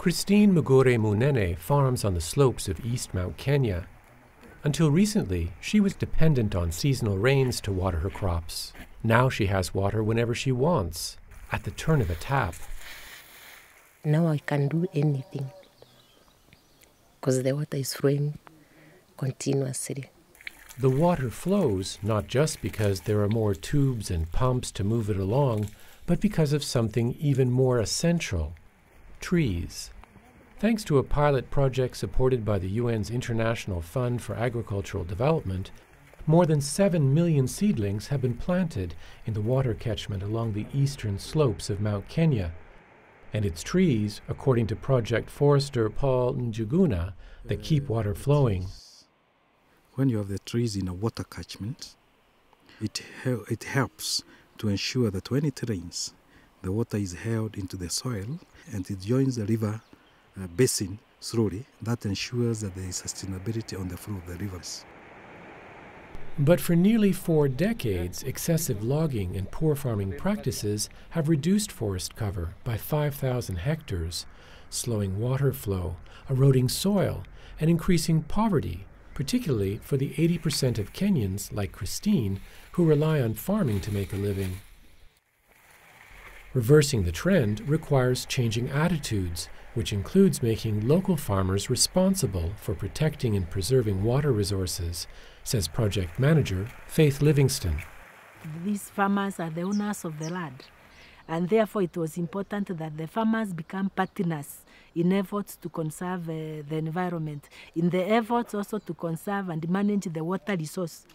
Christine Mugure Munene farms on the slopes of East Mount Kenya. Until recently, she was dependent on seasonal rains to water her crops. Now she has water whenever she wants, at the turn of a tap. Now I can do anything because the water is flowing continuously. The water flows not just because there are more tubes and pumps to move it along, but because of something even more essential: trees. Thanks to a pilot project supported by the UN's International Fund for Agricultural Development, more than 7 million seedlings have been planted in the water catchment along the eastern slopes of Mount Kenya. And it's trees, according to project forester Paul Njuguna, that keep water flowing. When you have the trees in a water catchment, it helps to ensure that when it rains, the water is held into the soil and it joins the river basin slowly. That ensures that there is sustainability on the flow of the rivers. But for nearly 4 decades, excessive logging and poor farming practices have reduced forest cover by 5,000 hectares, slowing water flow, eroding soil, and increasing poverty, particularly for the 80% of Kenyans, like Christine, who rely on farming to make a living. Reversing the trend requires changing attitudes, which includes making local farmers responsible for protecting and preserving water resources, says project manager Faith Livingston. These farmers are the owners of the land, and therefore it was important that the farmers become partners in efforts to conserve the environment, in the efforts also to conserve and manage the water resource.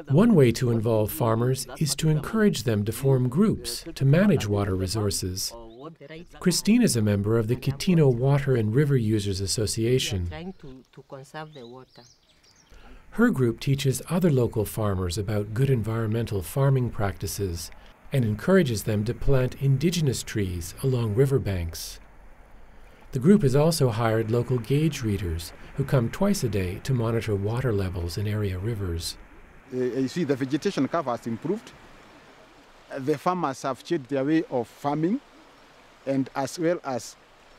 One way to involve farmers is to encourage them to form groups to manage water resources. Christine is a member of the Kitino Water and River Users Association. Her group teaches other local farmers about good environmental farming practices and encourages them to plant indigenous trees along riverbanks. The group has also hired local gauge readers who come twice a day to monitor water levels in area rivers. You see, the vegetation cover has improved. The farmers have changed their way of farming, and as well as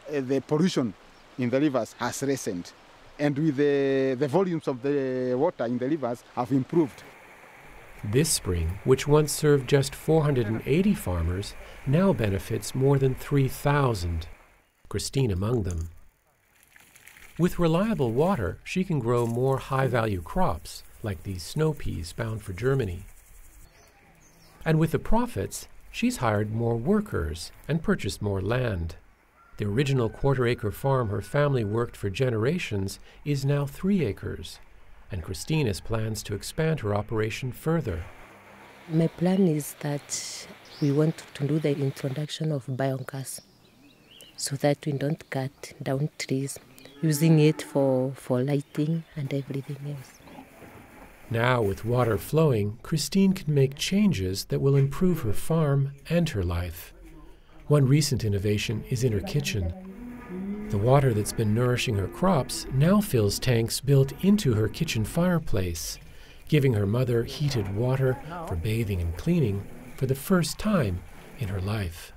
the pollution in the rivers has lessened. And with the volumes of the water in the rivers have improved. This spring, which once served just 480 farmers, now benefits more than 3,000, Christine among them. With reliable water, she can grow more high-value crops, like these snow peas bound for Germany. And with the profits, she's hired more workers and purchased more land. The original quarter-acre farm her family worked for generations is now 3 acres, and Christine has plans to expand her operation further. My plan is that we want to do the introduction of biogas so that we don't cut down trees, using it for lighting and everything else. Now, with water flowing, Christine can make changes that will improve her farm and her life. One recent innovation is in her kitchen. The water that's been nourishing her crops now fills tanks built into her kitchen fireplace, giving her mother heated water for bathing and cleaning for the first time in her life.